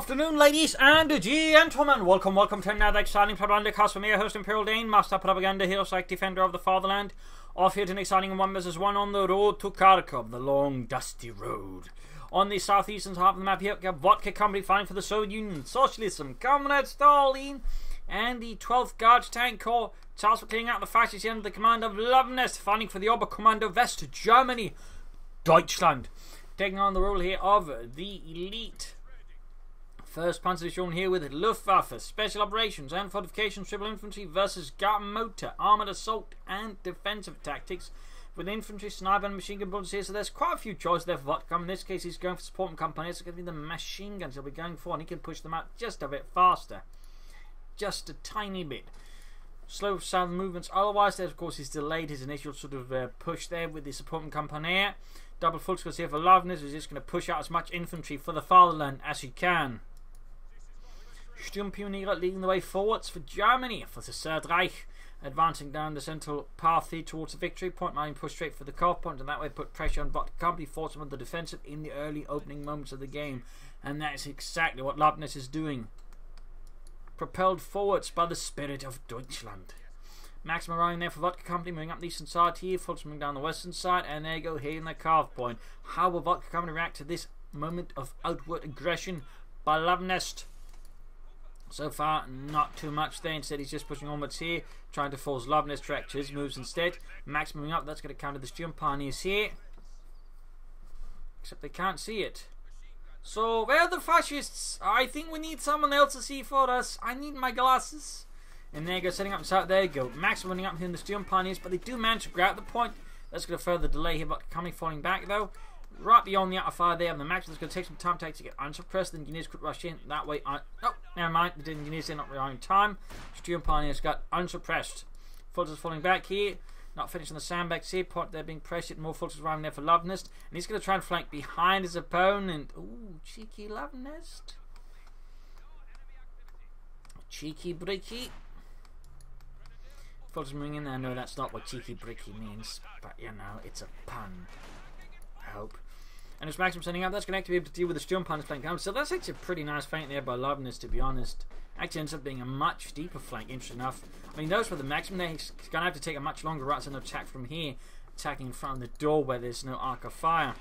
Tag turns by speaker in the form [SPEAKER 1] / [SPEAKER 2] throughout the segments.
[SPEAKER 1] afternoon, ladies and gentlemen. Welcome to another exciting Propagandacast from me, your host Imperial Dane, Master Propaganda Hero, Psych Defender of the Fatherland. Off here to an exciting 1 vs 1 on the road to Kharkov, the long, dusty road. On the southeastern half of the map here, we have VodkaCompany fighting for the Soviet Union, Socialism, Comrade Stalin, and the 12th Guards Tank Corps, tasked for clearing out the fascists under the command of Luvnest, fighting for the Oberkommando West, Germany, Deutschland. Taking on the role here of the elite 1st Panzer Division here with Luftwaffe, Special Operations and Fortifications, Triple Infantry versus Motor, Armoured Assault and Defensive Tactics with Infantry, Sniper and Machine Gun bullets here. So there's quite a few choices there for Vodka. In this case he's going for support and company. It's going to be the machine guns he'll be going for, and he can push them out just a bit faster. Just a tiny bit. Slow southern movements. Otherwise, there of course he's delayed his initial sort of push there with the support and company. Double full scores here for Luvnest, who's just going to push out as much infantry for the fatherland as he can. Sturmpioniere leading the way forwards for Germany, for the Third Reich, advancing down the central path here towards the victory point, line push straight for the CoH point, and that way put pressure on VodkaCompany, force them on the defensive in the early opening moments of the game, and that is exactly what Luvnest is doing. Propelled forwards by the spirit of Deutschland. Maximum running there for VodkaCompany, moving up the eastern side here, Fultz moving down the western side, and there you go here in the CoH point. How will VodkaCompany react to this moment of outward aggression by Luvnest? So far, not too much there. Instead, he's just pushing onwards here, trying to force Luvnest to react to his moves instead. Max moving up, that's going to counter the Sturmpioneers here. Except they can't see it. So, where are the fascists? I think we need someone else to see for us. I need my glasses. And there you go, setting up inside. There you go. Max running up here in the Sturmpioneers, but they do manage to grab the point. That's going to further delay here, but coming falling back though. Right beyond the outer fire there, and the Max is going to take some time to get unsuppressed. The engineers could rush in that way. Oh, never mind. The engineers are not relying on time. Sturmpioneers got unsuppressed. Fultz is falling back here. Not finishing the sandbags here. Point they're being pressured. More Fultz is arriving there for Luvnest. And he's going to try and flank behind his opponent. Ooh, cheeky Luvnest. Cheeky bricky. Fultz is moving in there. No, that's not what cheeky bricky means. But, you know, it's a pun. I hope. And as Maxim sending up, that's going to be able to deal with the Sturmpioneers flank down. So that's actually a pretty nice flank there by Luvnest, to be honest. Actually ends up being a much deeper flank, interesting enough. I mean, notice with the Maxim there, he's going to have to take a much longer route and attack from here, attacking in front of the door where there's no arc of fire.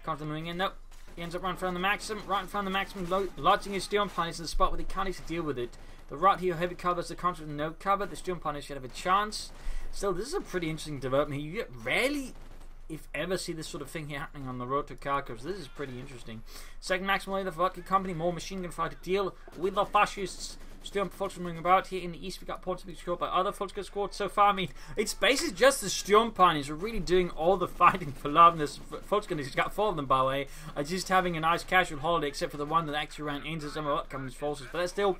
[SPEAKER 1] Comes moving in, nope. He ends up right in front of the Maxim, lodging his Sturmpioneers in the spot where they can't even deal with it. The right here heavy covers the counter with no cover. The Sturmpioneers should have a chance. Still, this is a pretty interesting development here. You get rarely, if ever, see this sort of thing here happening on the road to Kharkov. So this is pretty interesting. Second maximum leader for VodkaCompany, more machine gun fire to deal with the fascists. Sturm moving about here in the east. We got points to be scored by other Volkskriegs squads so far. I mean, it's basically just the Sturmpioneers who are really doing all the fighting for Luvnest. Volkskriegs, he's got 4 of them by the way, are just having a nice casual holiday, except for the one that actually ran into some of VodkaCompany's forces. But there's still,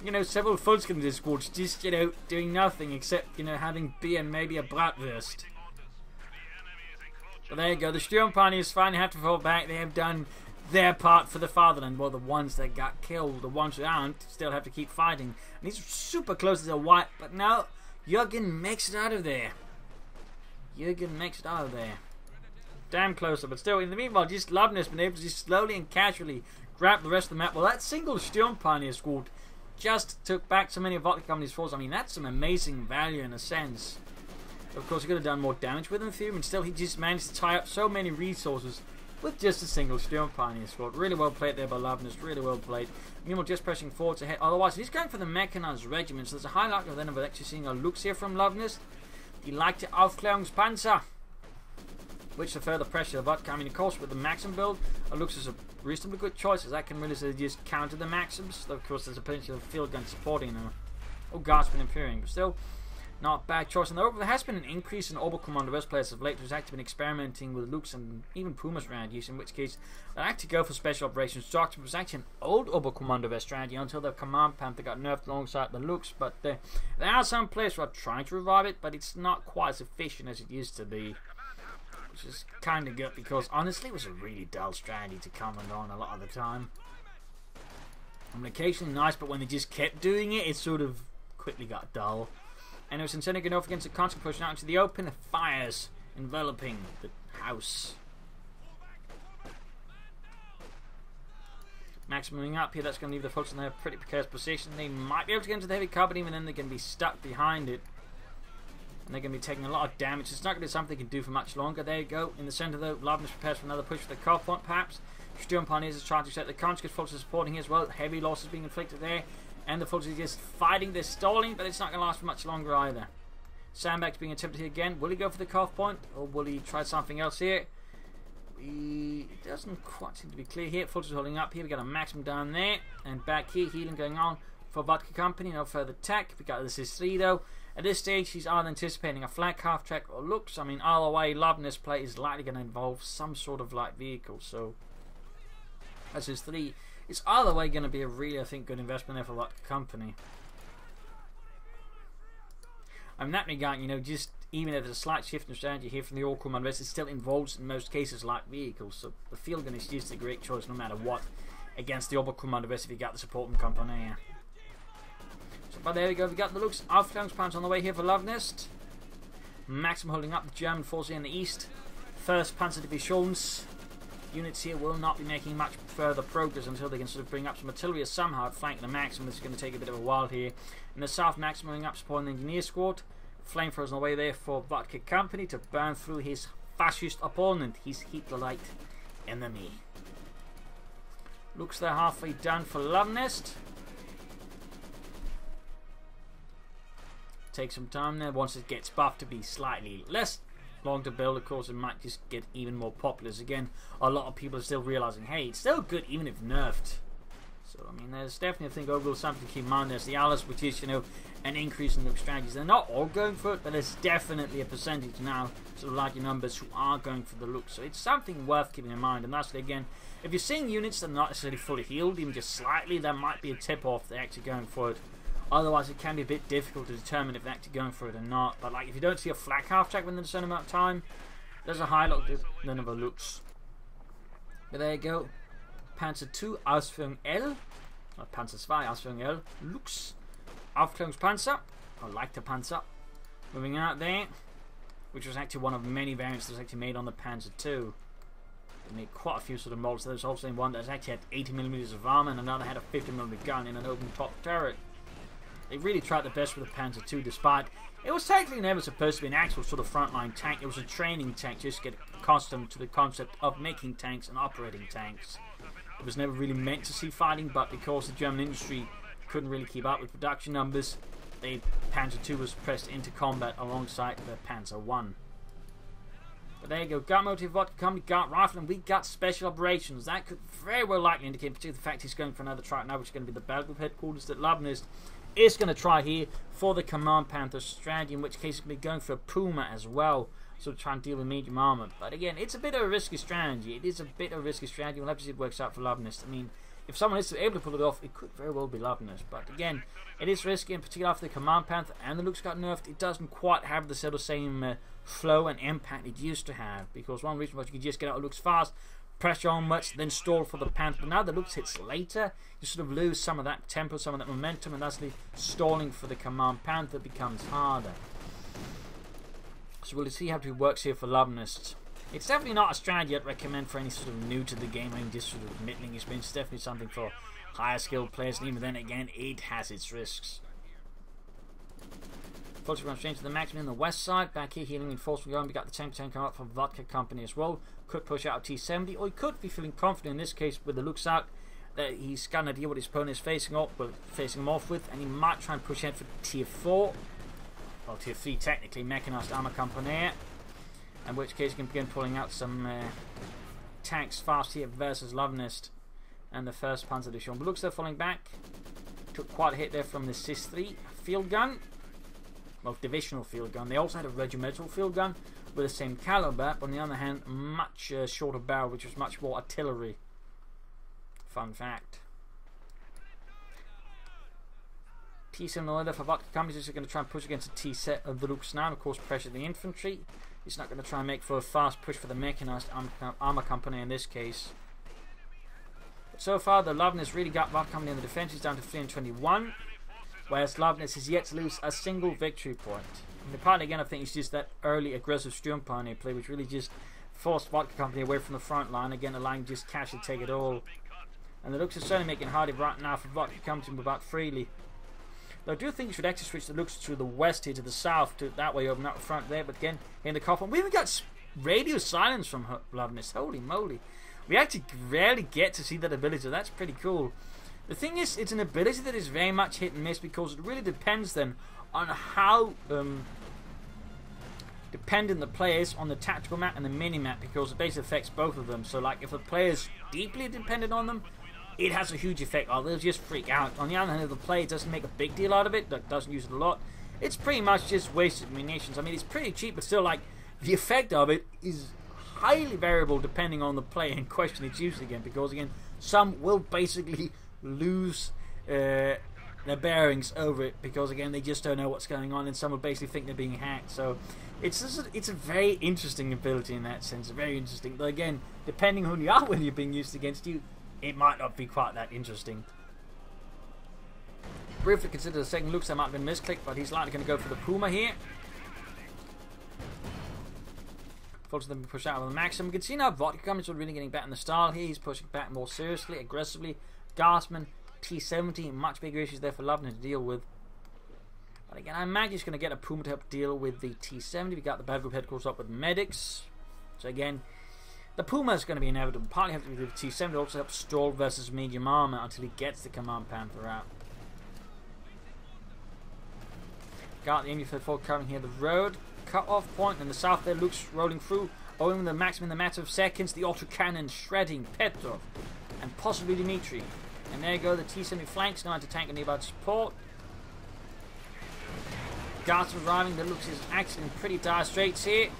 [SPEAKER 1] you know, several Volkskriegs squads just, you know, doing nothing except, you know, having beer and maybe a bratwurst. But there you go, the Sturmpioneers finally have to fall back. They have done their part for the fatherland. Well, the ones that got killed, the ones who aren't, still have to keep fighting. And he's super close to a wipe, but now Jürgen makes it out of there. Damn closer, but still, in the meanwhile, just Luvnest been able to just slowly and casually grab the rest of the map. Well, that single Sturmpioneer squad just took back so many of VodkaCompany's forces. I mean, that's some amazing value in a sense. Of course, he could have done more damage with him, and still he just managed to tie up so many resources with just a single Sturmpioneer squad. Really well played there by Luvnest, really well played. Meanwhile, just pressing forwards ahead. Otherwise, he's going for the mechanized regiment, so there's a high likelihood then of actually seeing a looks here from Luvnest. He liked the Aufklärungspanzer, which to further pressure the VodkaCompany. I mean, of course, with the Maxim build, it looks as a reasonably good choice, as that can really just counter the Maxims. Though, of course, there's a potential field gun supporting them. Oh, God's been imperial, but still, not a bad choice. And there has been an increase in Oberkommando West players of late, who's actually been experimenting with Lukes and even Puma's strategy, in which case they actually go for special operations. Doctor was actually an old Oberkommando West strategy until the Command Panther got nerfed alongside the Lukes. But there are some players who are trying to revive it, but it's not quite as efficient as it used to be. Which is kind of good because honestly it was a really dull strategy to comment on a lot of the time. I mean, occasionally nice, but when they just kept doing it, it sort of quickly got dull. And it was instead going off against the constant pushing out into the open, the fires enveloping the house. Maximuming up here, that's going to leave the folks in a pretty precarious position. They might be able to get into the heavy cavalry, and then they're going to be stuck behind it. And they're going to be taking a lot of damage. It's not going to be something they can do for much longer. There you go. In the centre, though, Luvnest prepares for another push for the CoH point, perhaps. Sturmpaniers is trying to set the conscious folks are supporting here as well. Heavy losses being inflicted there. And the folks are just fighting. They're stalling, but it's not going to last for much longer either. Sandbags being attempted here again. Will he go for the CoH point, or will he try something else here? It doesn't quite seem to be clear here. Folks are holding up here. We got a maximum down there. And back here, healing going on for VodkaCompany. No further attack. We got this is 3 though. At this stage, he's either anticipating a flank half track or looks. I mean, either way, Luvnest play is likely going to involve some sort of light vehicle. So, that's his 3. It's either way going to be a really, I think, good investment there for VodkaCompany. I mean, that regard, you know, just even if there's a slight shift in strategy here from the OKW, it still involves in most cases light vehicles. So, the field gun is just a great choice no matter what against the OKW if you got the supporting company. So, but there we go, we got the looks. Aufklärungspanzer on the way here for Luvnest. Maximum holding up the German force here in the east. First Panzer Divisions units here will not be making much further progress until they can sort of bring up some artillery or somehow flank the Maximum. This is going to take a bit of a while here. In the south, Maximuming up supporting the engineer squad. Flamethrowers on the way there for VodkaCompany to burn through his fascist opponent, his Hitlerite enemy. Looks they're halfway done for Luvnest. Take some time there. Once it gets buffed to be slightly less long to build, of course, it might just get even more populous again. A lot of people are still realizing, hey, it's still good even if nerfed. So, I mean, there's definitely, I think, overall something to keep in mind. There's the Alice, which is, you know, an increase in the strategies. They're not all going for it, but there's definitely a percentage now, sort of larger numbers, who are going for the look. So it's something worth keeping in mind. And lastly, again, if you're seeing units that are not necessarily fully healed, even just slightly, that might be a tip-off they're actually going for it. Otherwise, it can be a bit difficult to determine if they're actually going for it or not. But, like, if you don't see a flak half-track within a certain amount of time, there's a high lot of none of the looks. But there you go. Panzer II, Ausführung L. Or Panzer II, Ausführung L. Lux. Aufklärungspanzer. Or Leichter Panzer. Moving out there. Which was actually one of many variants that was actually made on the Panzer II. They made quite a few sort of molds. There was also one that actually had 80mm of armor and another had a 50mm gun in an open top turret. They really tried their best with the Panzer II, despite it was technically never supposed to be an actual sort of frontline tank. It was a training tank just to get accustomed to the concept of making tanks and operating tanks. It was never really meant to see fighting, but because the German industry couldn't really keep up with production numbers, the Panzer II was pressed into combat alongside the Panzer I. But there you go, gun motive, VodkaCompany, got rifle, and we got special operations. That could very well likely indicate, particularly the fact he's going for another try now, which is going to be the battle group headquarters that Luvnest is going to try here for the Command Panther strategy, in which case he's going to be going for a Puma as well, so to try and deal with medium armor. But again, it's a bit of a risky strategy. It is a bit of a risky strategy. We'll have to see if it works out for Luvnest. I mean, if someone is able to pull it off, it could very well be Luvnest. But again, it is risky, in particular after the Command Panther and the looks got nerfed. It doesn't quite have the sort of same flow and impact it used to have, because one reason was you could just get out of looks fast, pressure on much, then stall for the Panther. But now the looks hits later, you sort of lose some of that tempo, some of that momentum, and thusly stalling for the Command Panther becomes harder. So we'll see how it works here for Luvnest. It's definitely not a strategy I'd recommend for any sort of new to the game, I mean, just sort of middling experience. It's definitely something for higher skilled players, and even then again, it has its risks. Folks, we're going straight to the Maximum in the west side. Back here, healing reinforcement going. We got the 10% coming up from VodkaCompany as well. Could push out a T-70, or he could be feeling confident in this case with the looks out that he's got an idea what his opponent is facing him off with, and he might try and push ahead for Tier 4, or Tier 3 technically, mechanized armor company, in which case he can begin pulling out some tanks fast here versus Luvnest and the 1st Panzer Division. But looks they're falling back. Took quite a hit there from the SIS-3 field gun. Well, divisional field gun. They also had a regimental field gun with the same caliber, but on the other hand, much shorter barrel, which was much more artillery. Fun fact. T7 leader for VodkaCompany is going to try and push against the T-set of the looks now, and of course pressure the infantry. He's not going to try and make for a fast push for the mechanized armor company in this case. But so far, the Luvnest really got VodkaCompany in the defense. He's down to 321. Whereas Luvnest is yet to lose a single victory point. And partly again, I think it's just that early aggressive Sturmpioneer play, which really just forced VodkaCompany away from the front line, again allowing just Cash to take it all. And the looks are certainly making it harder right now for VodkaCompany to move out freely. Though I do think you should actually switch the looks to the west here, to the south, to that way open up the front there. But again, in the coffin, we even got radio silence from Luvnest. Holy moly. We actually rarely get to see that ability, so that's pretty cool. The thing is, it's an ability that is very much hit and miss, because it really depends then on how dependent the player is on the tactical map and the mini map, because it basically affects both of them. So like if the player is deeply dependent on them, it has a huge effect. Or they'll just freak out. On the other hand, if the player doesn't make a big deal out of it, that doesn't use it a lot, it's pretty much just wasted munitions. I mean, it's pretty cheap, but still, like, the effect of it is highly variable depending on the player in question it's used again, because again, some will basically lose their bearings over it, because again, they just don't know what's going on, and some will basically think they're being hacked. So it's a very interesting ability in that sense, very interesting. But again, depending on who you are when you're being used against you, it might not be quite that interesting. Briefly consider the second looks, that might have been misclicked, but he's likely going to go for the Puma here. Forces them to push out with the Maxim. You can see now VodkaCompany is really getting back in the style here. He's pushing back more seriously, aggressively. Gassman, T70, much bigger issues there for Luvnest to deal with. But again, I imagine he's going to get a Puma to help deal with the T70. We got the battle group headquarters up with medics. So again, the Puma is going to be inevitable. Partly have to do with the T70, also help stall versus medium armor until he gets the Command Panther out. Got the MU-34 covering here the road. Cut-off point in the south there, looks rolling through. Owing the Maxim in the matter of seconds. The auto cannon shredding Petrov and possibly Dmitri. And there you go, the T-70 flanks now to tank and nearby support. Guards arriving, the looks is actually in pretty dire straits here.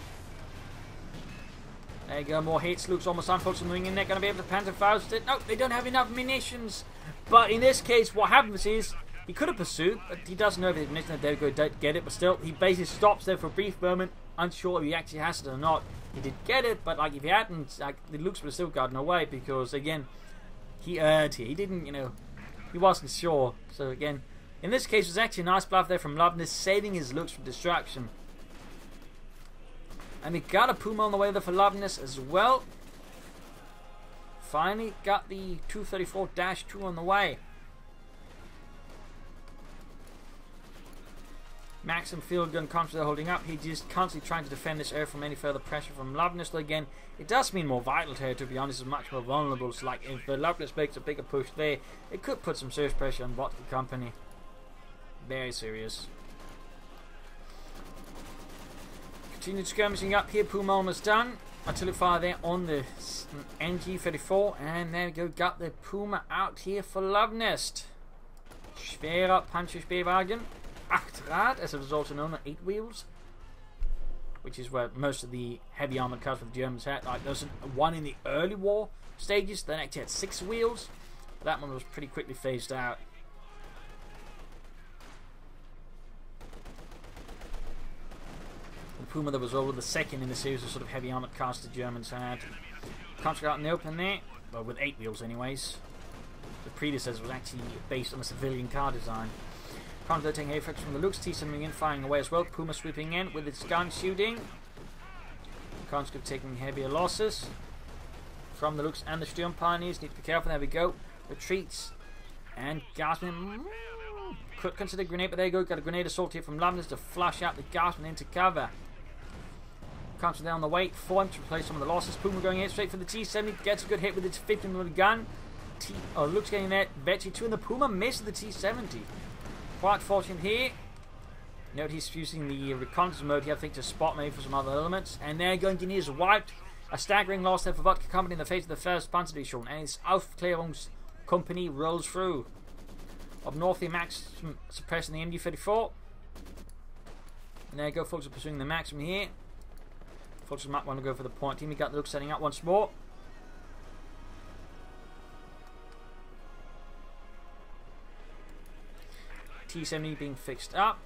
[SPEAKER 1] There you go, more hits. Looks almost unfortunately moving in. They're going to be able to Panther Faust it. No, they don't have enough munitions. But in this case, what happens is he could have pursued, but he doesn't know if the munition there go don't get it. But still, he basically stops there for a brief moment, unsure if he actually has it or not. He did get it, but like if he hadn't, like the looks would have still gotten away, because again, he erred here. He didn't, he wasn't sure. So again, in this case, it was actually a nice bluff there from Luvnest, saving his looks from destruction. And we got a Puma on the way there for Luvnest as well. Finally got the 234-2 on the way. Maxim field gun constantly holding up. He's just constantly trying to defend this area from any further pressure from Luvnest. Again, it does mean more vital here, to be honest. It's much more vulnerable. So, like, if Luvnest makes a bigger push there, it could put some serious pressure on VodkaCompany. Very serious. Continued skirmishing up here. Puma almost done. Artillery fire there on the MG-34. And there we go. Got the Puma out here for Luvnest. Schwerer Panzerspeerwagen. Achtrad, as it was also known, on 8 wheels, which is where most of the heavy armored cars for the Germans had. Like, there was one in the early war stages that actually had 6 wheels, but that one was pretty quickly phased out. The Puma that was over the second in the series of sort of heavy armored cars the Germans had. Contract out in the open there, well, with 8 wheels anyways. The predecessor was actually based on a civilian car design. Contra taking effects from the looks, T-70 in, firing away as well. Puma sweeping in with its gun shooting. Conscript taking heavier losses from the looks and the Sturm Pioneers. Need to be careful. There we go. Retreats and Gassman. Could consider grenade, but there you go. Got a grenade assault here from Luvnest to flush out the Gassman into cover. Conscript down the way for him to replace some of the losses. Puma going in straight for the T-70. Gets a good hit with its 15mm gun. Looks getting there. Vetchi 2 and the Puma missed the T-70. Quite fortunate here. Note he's using the reconnaissance mode here, I think, to spot maybe for some other elements. And there, Engineers wiped. A staggering loss there for VodkaCompany in the face of the first Panzerdivision. And his Aufklärungskompanie rolls through. Up north, the Maxim suppressing the MG-34. And there you go, folks are pursuing the Maxim here. Folks might want to go for the point team. We got the look setting up once more. T-70 being fixed up.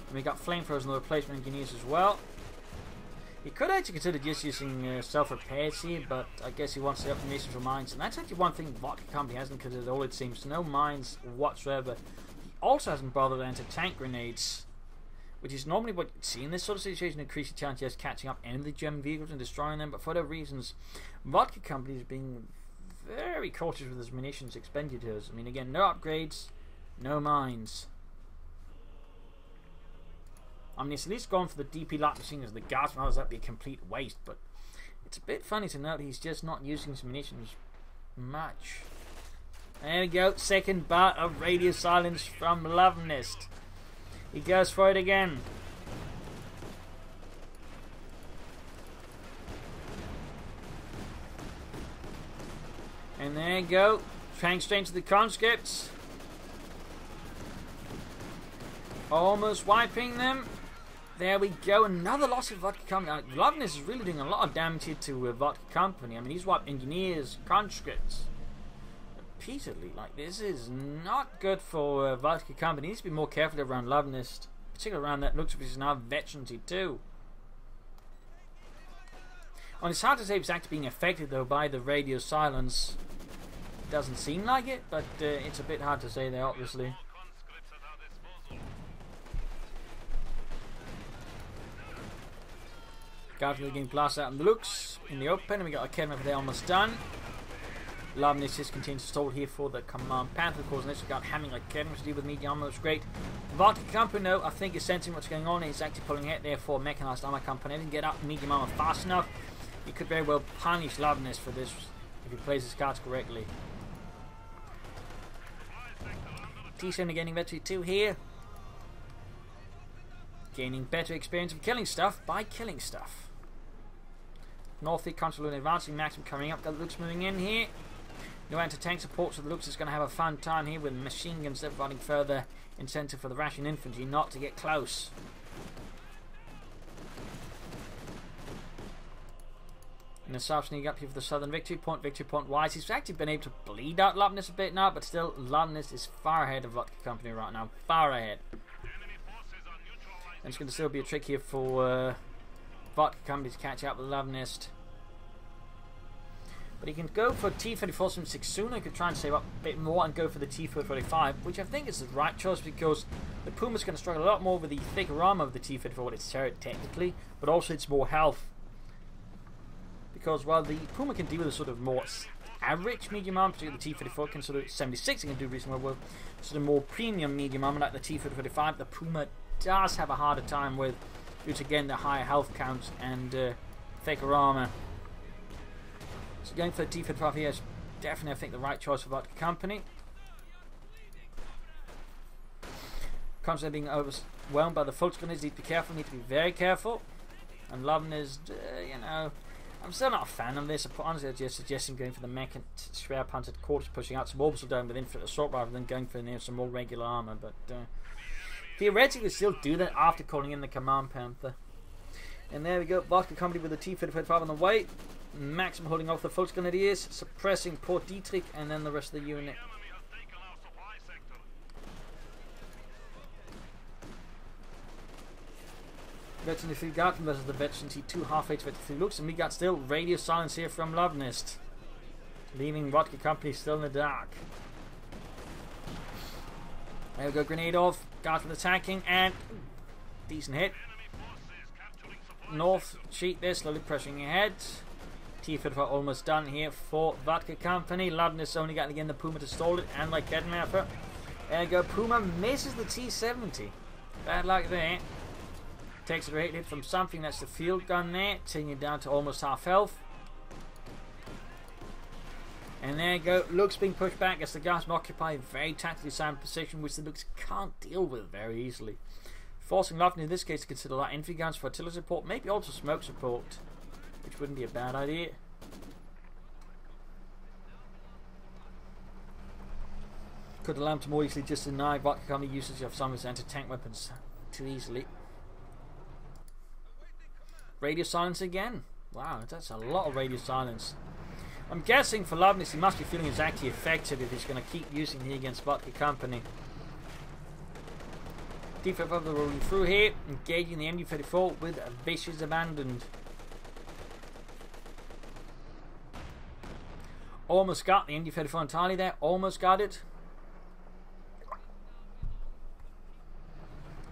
[SPEAKER 1] And we got flamethrowers and the replacement engineers as well. He could actually consider just using self-repairs here, but I guess he wants the optimization for mines. And that's actually one thing VodkaCompany hasn't considered at all, it seems. No mines whatsoever. He also hasn't bothered to enter tank grenades. which is normally what you'd see in this sort of situation, increase your chances of catching up any of the German vehicles and destroying them. But for other reasons, VodkaCompany is being very cautious with its munitions expenditures. I mean, again, no upgrades, no mines. I mean, it's at least gone for the DP lap machine as the gas miles. That'd be a complete waste, but it's a bit funny to note he's just not using his munitions much. There we go, second bout of radio silence from Luvnest. He goes for it again. And there you go, trying straight to the conscripts. Almost wiping them. There we go, another loss of VodkaCompany. Luvnest is really doing a lot of damage here to VodkaCompany. I mean, he's wiped engineers, conscripts repeatedly. Like, this is not good for VodkaCompany. He needs to be more careful around Luvnest, particularly around that looks, which is now veterancy too. And it's hard to say if it's actually being affected though by the radio silence. It doesn't seem like it, but it's a bit hard to say there, obviously. Guards are getting blasted out in the looks in the open, and we got a Academy over there almost done. Luvnest just continues to stall here for the Command Panther. Of course, next we got Hamming Academy to deal with medium armor, which is great. VodkaCompany, though, I think is sensing what's going on. He's actually pulling ahead there for Mechanized Armor Company. Didn't get up medium armor fast enough. He could very well punish Luvnest for this if he plays his cards correctly. T7 getting better 2 here. Gaining better experience of killing stuff by killing stuff. North Consul advancing, Maxim coming up. Got the Lux moving in here. No anti-tank support, so the Lux is going to have a fun time here with machine guns. They're providing further incentive for the Russian infantry not to get close. And the South sneak up here for the Southern victory point wise. He's actually been able to bleed out Luvnest a bit now, but still Luvnest is far ahead of VodkaCompany right now. Far ahead. And it's going to still be a trick here for VodkaCompany to catch up with Luvnest. But he can go for T-34-76 sooner. He could try and save up a bit more and go for the T-445, which I think is the right choice because the Puma's going to struggle a lot more with the thicker armor of the T-34, its turret technically, but also its more health. Because while the Puma can deal with a sort of more average medium armor, particularly the T-34 can sort of 76 can do reasonably well, sort of more premium medium armor like the T-445, the Puma does have a harder time with, due to again the higher health counts and thicker armor. So going for the T-55 here is definitely, I think, the right choice for VodkaCompany. Constantly being overwhelmed by the Volksgunners, need to be careful, need to be very careful. And Luvnest, you know, I'm still not a fan of this. Honestly, I'm just suggesting going for the mech and square punted quarters, pushing out some orbital dome with infinite assault rather than going for some more regular armor. But theoretically, still do that after calling in the Command Panther. And there we go, VodkaCompany with the T-35 on the way. Maxim holding off the Volksgrenadiers, suppressing Port Dietrich, and then the rest of the unit. Veteran 3 Garten versus the Veteran T2 halfway to 23 looks, and we got still radio silence here from Luvnest, leaving VodkaCompany still in the dark. There we go, grenade off, Garten attacking, and decent hit. North cheat there, slowly pressing ahead. T-55 almost done here for VodkaCompany. Luvnest only got again the Puma to stall it, and like Kedden effort. There you go, Puma misses the T-70. Bad luck there. Takes a great hit from something, that's the field gun there, taking it down to almost half health. And there you go, Lux being pushed back as the guys occupy a very tactically sound position, which the Lux can't deal with very easily. Forcing Luvnest in this case to consider light infantry guns for artillery support, maybe also smoke support, which wouldn't be a bad idea. Could allow him to more easily just deny VodkaCompany usage of some of his anti-tank weapons too easily. Radio silence again. Wow, that's a lot of radio silence. I'm guessing for Luvnest he must be feeling it's actually effective if he's going to keep using it against VodkaCompany. T-55 rolling through here, engaging the MD-34 with a vicious abandon. Almost got the MD-34 entirely there, almost got it.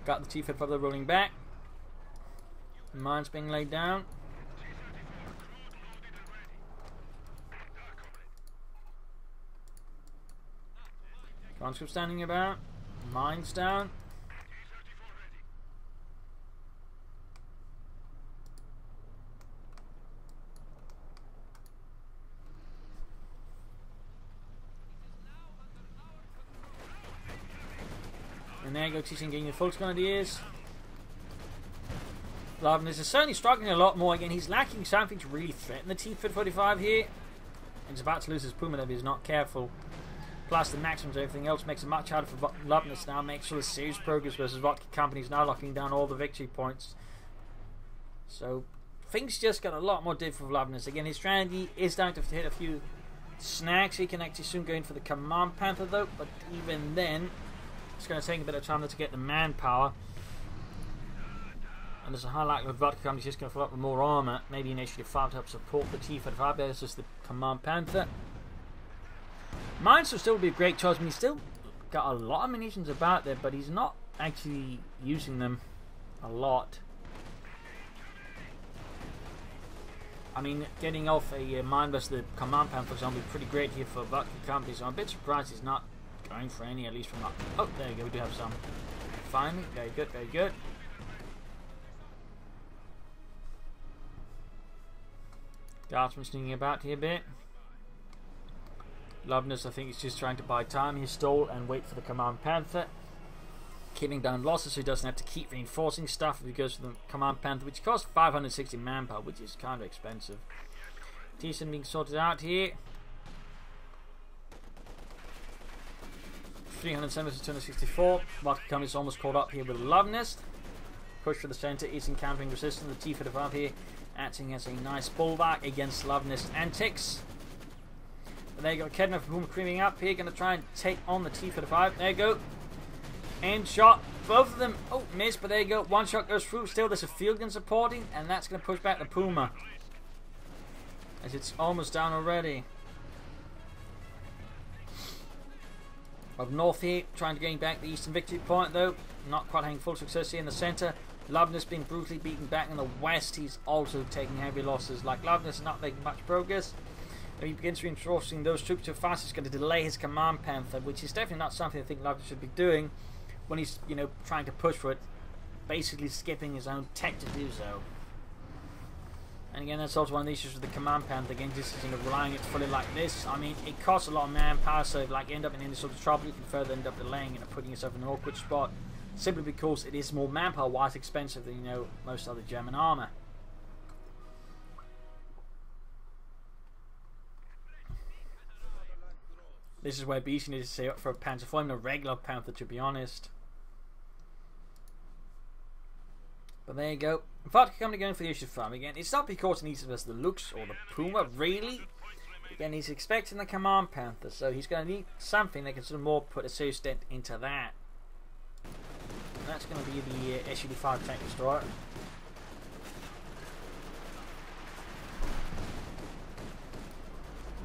[SPEAKER 1] Got the T-55 rolling back. Mines being laid down. Conscript standing about. Mines down. And there you go, T-Sin getting the full grenadiers. Luvnest is certainly struggling a lot more. Again, he's lacking something to really threaten the T-45 here. And he's about to lose his Puma if he's not careful. Plus the maxims and everything else makes it much harder for Luvnest now. Makes sure there's serious progress versus VodkaCompany is now locking down all the victory points. So things just got a lot more difficult for Luvnest. Again, his strategy is starting to hit a few snags. He can actually soon go in for the Command Panther though. But even then, it's going to take a bit of time to get the manpower. And there's a high likelihood VodkaCompany is just going to fill up with more armour. Maybe initially 5 to help support the T-45 versus the Command Panther. Mines will still be a great choice. I mean, he's still got a lot of munitions about there, but he's not actually using them a lot. I mean, getting off a mine versus the Command Panther is going to be pretty great here for VodkaCompany, so I'm a bit surprised he's not going for any, at least from that. Oh, there you go, we do have some. Finally, very good, very good. Guardsman sneaking about here a bit. Luvnest, I think, is just trying to buy time. He stall and wait for the Command Panther, keeping down losses so he doesn't have to keep reinforcing stuff if he goes for the Command Panther, which costs 560 manpower, which is kind of expensive. T-Sin being sorted out here. 370 to 264. VodkaCompany is almost caught up here with Luvnest. Push for the centre is encountering resistance. The T-45 here acting as a nice bulwark against Luvnest antics. But there you go, Kedma from Puma creeping up here, going to try and take on the T-45. There you go. Aim shot. Both of them, oh, missed, but there you go. One shot goes through. Still, there's a field gun supporting, and that's going to push back the Puma. As it's almost down already. Up north here, trying to gain back the eastern victory point though. Not quite having full success here in the centre. Luvnest being brutally beaten back in the west. He's also taking heavy losses. Like Luvnest not making much progress. If he begins reinforcing those troops too fast, it's going to delay his Command Panther, which is definitely not something I think Luvnest should be doing when he's, you know, trying to push for it. Basically skipping his own tech to do so. And again, that's also one of the issues with the Command Panther. Again, just relying it fully like this. I mean, it costs a lot of manpower, so if like end up in any sort of trouble, you can further end up delaying it and putting yourself in an awkward spot, simply because it is more manpower-wise expensive than, you know, most other German armour. This is where BC needs to say up for a Panther, for him a regular Panther, to be honest. But there you go. VodkaCompany going for the issue farm again. It's not because he needs to the looks or the Puma, really. Again, he's expecting the Command Panther, so he's going to need something that can sort of more put a serious dent into that. And that's going to be the SU-5 tank destroyer.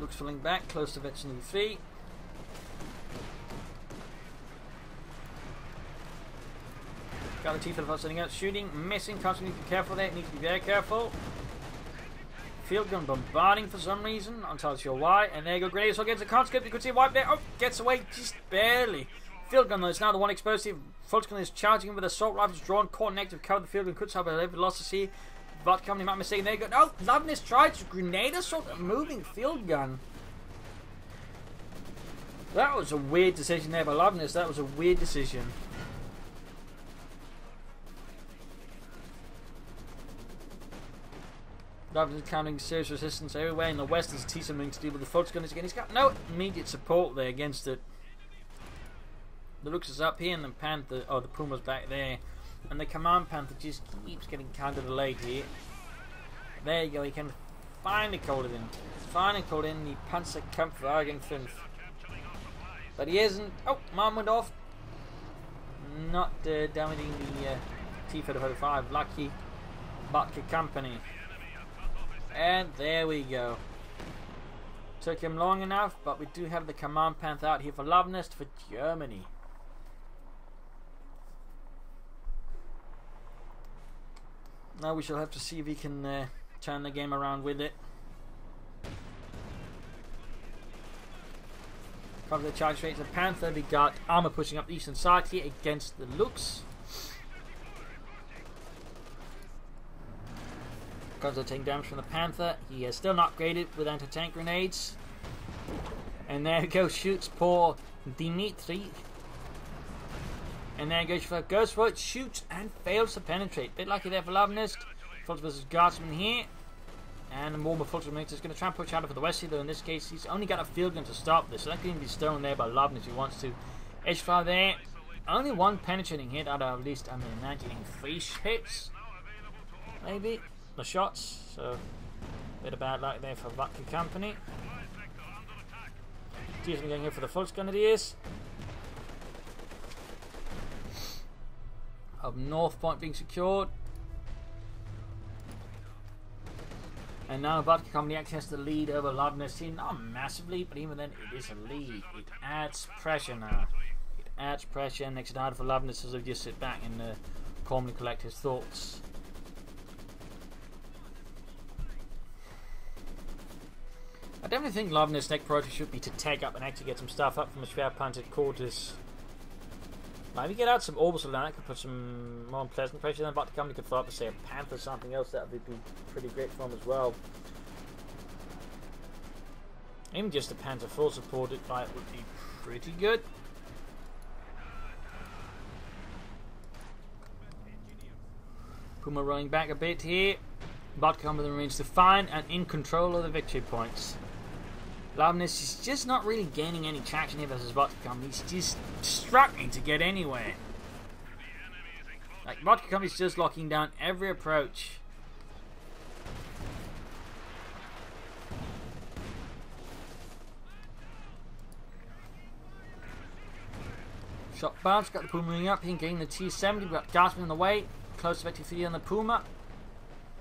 [SPEAKER 1] Looks filling back, close to Veteran 3. Got the T-55 sitting out, shooting, missing, constantly be careful there, needs to be very careful. Field gun bombarding for some reason, I'm not entirely sure why, and there you go, grenades against the conscript, you could see a wipe there, oh, gets away just barely. Field gun though is now the one exposed here, VodkaCompany is charging him with assault rifles drawn, caught negative cover, the field gun could have heavy losses here. VodkaCompany might mistake, there you go, oh, Luvnest tried to grenade assault a moving field gun. That was a weird decision there by Luvnest, that was a weird decision. Luvnest encountering serious resistance everywhere in the west as T-Sin to deal with the Fultz gunners again. He's got no immediate support there against it. The Lux is up here and the Panther, oh, the Puma's back there. And the Command Panther just keeps getting kind of delayed here. There you go, he can finally call it in. Finally called in the Panzerkampfwagen 5. But he isn't. Oh, mine went off. Not damaging the T-35. Lucky VodkaCompany. And there we go. Took him long enough, but we do have the Command Panther out here for Luvnest for Germany. Now we shall have to see if we can turn the game around with it. Cover the charge rates of Panther. We got armor pushing up the eastern side here against the Lux. Gonzo taking damage from the Panther. He is still not upgraded with anti-tank grenades. And there we go, shoots poor Dimitri. And there goes for it, shoots and fails to penetrate. Bit lucky there for Luvnest. Fulton versus Guardsman here. And the Warmer Fulton is going to try and push out for the west here, though in this case he's only got a field gun to stop this. So that can be stolen there by Luvnest if he wants to. Edge fire there. Only one penetrating hit out of at least, I'm imagining 3 hits. Maybe. The shots. So, bit of bad luck there for VodkaCompany. Definitely going here for the Fulton Grenadiers. Of North Point being secured. And now VodkaCompany actually has the lead over Luvnest here. Not massively, but even then it is a lead. It adds pressure now. It adds pressure, and makes it harder for Luvnest as they just sit back and calmly collect his thoughts. I definitely think Luvnest's next priority should be to take up and actually get some stuff up from the Schwerpanzer quarters. Maybe get out some orbitals and that could put some more unpleasant pressure. Then VodkaCompany could throw up to say a Panther or something else. That would be pretty great for him as well. Even just a Panther full supported by it would be pretty good. Puma rolling back a bit here. VodkaCompany remains defiant and in control of the victory points. Luvnest is just not really gaining any traction here versus VodkaCompany. He's just struggling to get anywhere. Like, VodkaCompany is just locking down every approach. Shot bounce, got the Puma moving up. He can gain the T-70. We've got Guardsman on the way. Close to Victory 3 on the Puma.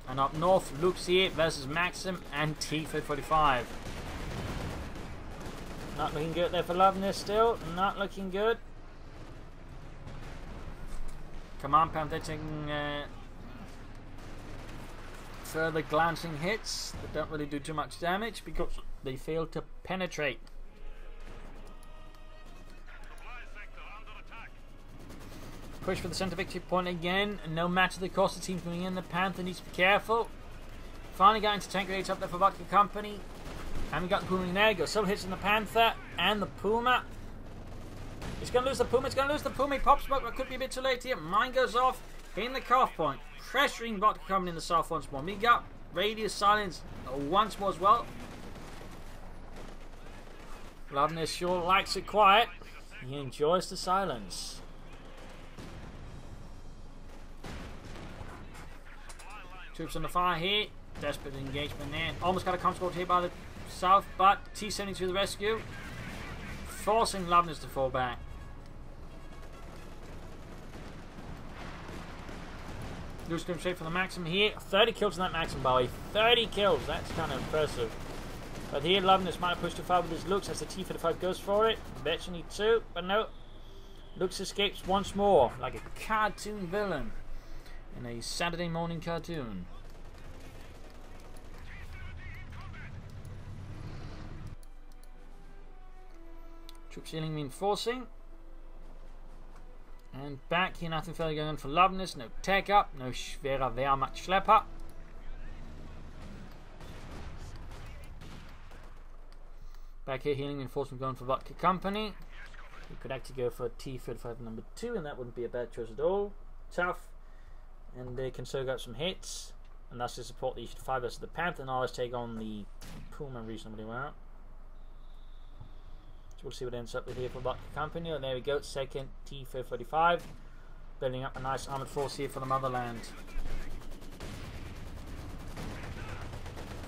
[SPEAKER 1] And up north, Lux here versus Maxim and T-45. Not looking good there for Luvnest still. Not looking good. Command Panther taking further glancing hits that don't really do too much damage because they fail to penetrate. Push for the center victory point again. No matter the cost, the team's moving in. The Panther needs to be careful. Finally got into tank grenades up there for VodkaCompany. And we got the Puma in there. Go some hits on the Panther and the Puma. He's going to lose the Puma. He's going to lose the Puma. He pops smoke, but could be a bit too late here. Mine goes off in the cuff point. Pressuring VodkaCompany in the south once more. We got radius silence once more as well. Luvnest sure likes it quiet. He enjoys the silence. Troops on the fire here. Desperate engagement there. Almost got a conscript here by the south, but T-70 to the rescue. Forcing Luvnest to fall back. Loose going straight for the Maxim here. 30 kills in that Maxim, by the way. 30 kills. That's kind of impressive. But here, Luvnest might have pushed too far with his Lux as the T-45 goes for it. Bet you need to, but no. Lux escapes once more, like a cartoon villain in a Saturday morning cartoon. Troops healing reinforcing. And back here, nothing further going on for Luvnest. No tech up, no schwerer Wehrmacht Schlepper. Back here, healing reinforcement going for VodkaCompany. We could actually go for T-35 number 2, and that wouldn't be a bad choice at all. Tough. And they can soak up some hits. And that's to support the E-5 versus the Panther. Now let's take on the Puma reasonably well. We'll see what ends up with here for VodkaCompany. And there we go, second T-45. Building up a nice armoured force here for the motherland.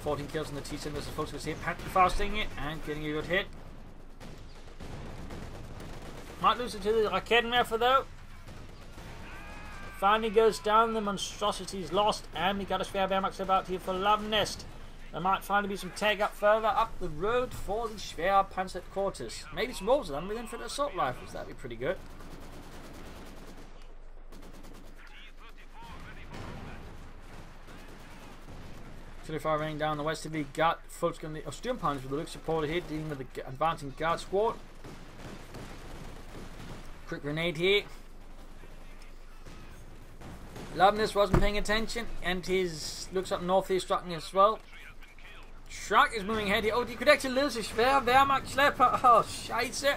[SPEAKER 1] 14 kills on the T-70 versus Volkswagen here. Panther fasting it and getting a good hit. Might lose it to the Raketenwerfer though. Finally goes down, the monstrosity is lost, and we got a spare Wehrmacht about here for Luvnest. There might finally be some tag up further up the road for the Schwerpanzer quarters. Maybe some more of them within for the assault rifles. That'd be pretty good. So far running down the west of the gut, folks going to Sturm Panzers with the look supported here, dealing with the advancing guard squad. Quick grenade here. Luvnest wasn't paying attention, and his looks up north here, striking as well. Truck is moving ahead here. Oh, die Connected Lose ist schwer. Wehrmachtschlepper. Oh, Scheiße.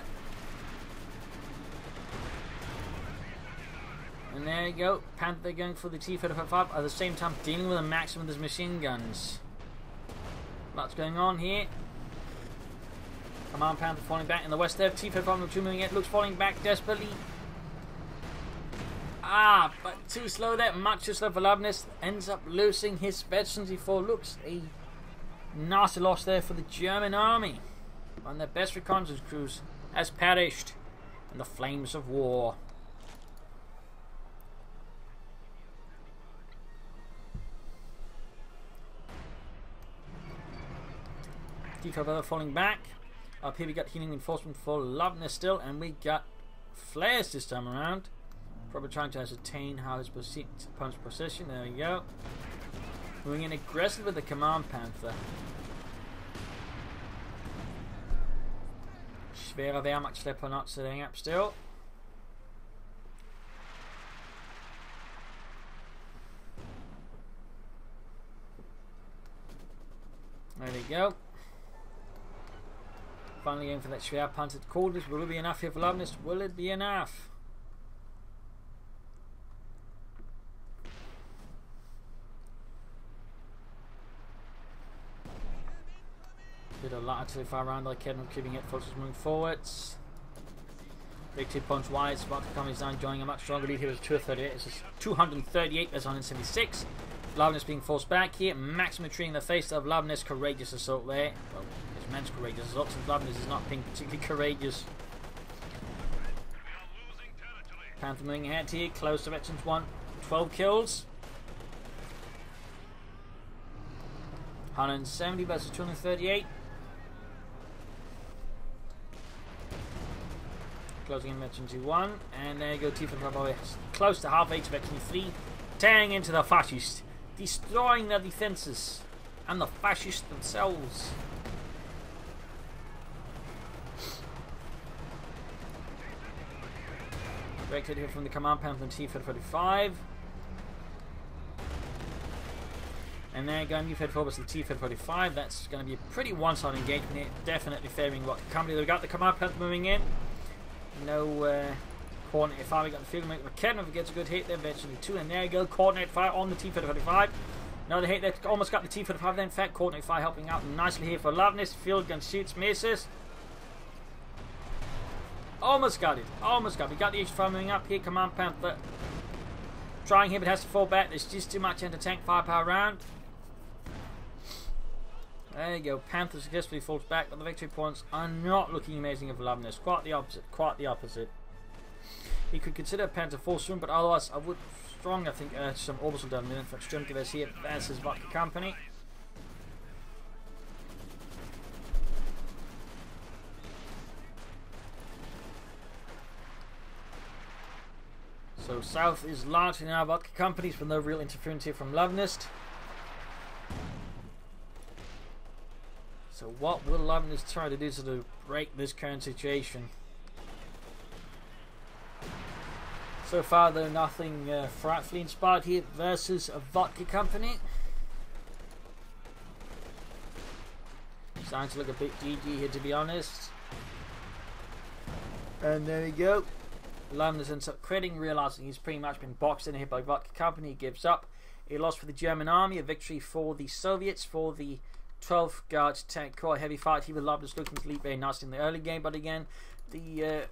[SPEAKER 1] And there you go. Panther going for the T-35 at the same time dealing with a maximum of his machine guns. Lots going on here. Command Panther falling back in the west there. T-35 moving it. Looks falling back desperately. Ah, but too slow there. Much too slow for Luvnest. Ends up losing his Spetsnaz 4. Looks a nasty loss there for the German army. One of their best reconnaissance crews has perished in the flames of war. T-5 falling back. Up here we got healing reinforcement for Luvnest still, and we got flares this time around. Probably trying to ascertain how his opponent's position. There we go. Moving in aggressive with the Command Panther. Schwerer Wehrmachtschlepper not sitting up still. There we go. Finally going for that Schwer Panzer quarters. Will it be enough here for Luvnest? Will it be enough? Did a lot too far around, like keeping it forces moving forwards. Big 2 points wide. VodkaCompany is now enjoying a much stronger lead here with 238. This is 238 as 176. Luvnest being forced back here. Maximum retreating in the face of Luvnest's courageous assault there. Well, it's men's courageous assault since Luvnest is not being particularly courageous. Panther moving ahead here. Close directions 1. 12 kills. 170 versus 238. Closing in emergency 1, and there you go. T-35 close to half HP emergency 3, tearing into the fascists, destroying their defences and the fascists themselves. Directed here from the Command Panther and T-35. And there you go, new Fed forward to the T-45. That's going to be a pretty one-sided engagement here. Definitely favouring VodkaCompany. They've got the Command Panther moving in. No coordinate fire. We got the field make McKenna gets a good hit there, eventually 2. And there you go, coordinate fire on the T-45. Another hit there, almost got the T-45 then. In fact, coordinate fire helping out nicely here for Luvnest. Field gun shoots, misses. Almost got it. Almost got it. We got the H5 moving up here. Command Panther trying here, but has to fall back. There's just too much anti-tank firepower around. There you go. Panther successfully falls back, but the victory points are not looking amazing for Luvnest. Quite the opposite. Quite the opposite. He could consider Panther full soon, but otherwise I would strongly think some orbital damage for Sturmgewehr here versus VodkaCompany. So south is largely now VodkaCompany, with no real interference here from Luvnest. So what will Luvnest try to do to break this current situation? So far though, nothing frightfully inspired here versus a VodkaCompany. Starting to look a bit GG here, to be honest. And there we go. Luvnest ends up quitting, realizing he's pretty much been boxed in here by VodkaCompany. He gives up. A loss for the German army, a victory for the Soviets, for the 12th Guards tank corps. Heavy fight here with Luvnest looking to lead very nicely in the early game, but again, the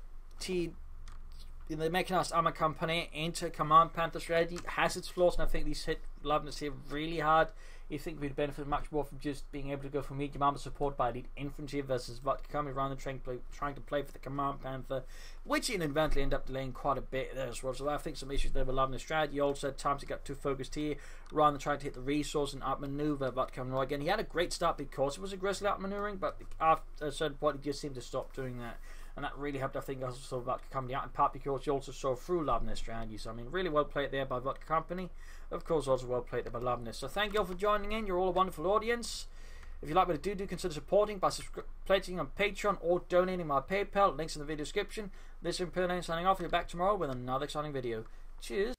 [SPEAKER 1] mechanized armor company into Command Panther strategy has its flaws, and I think these hit Luvnest here really hard. You think we'd benefit much more from just being able to go for medium armor support by elite infantry versus VodkaCompany rather than trying to play for the Command Panther, which inadvertently end up delaying quite a bit there as well. So I think some issues there with Luvnest strategy. Also at times he got too focused here rather than trying to hit the resource and outmaneuver VodkaCompany. Again, he had a great start because it was aggressively outmaneuvering, but after a certain point he just seemed to stop doing that. and that really helped, I think, also VodkaCompany out, in part because you also saw through Luvnest strategy. So I mean, really well played there by VodkaCompany. Of course, also well played there by Luvnest. So thank you all for joining in. You're all a wonderful audience. If you like what I do, consider supporting by pledging on Patreon or donating my PayPal. Links in the video description. This is Imperial signing off. We'll be back tomorrow with another exciting video. Cheers.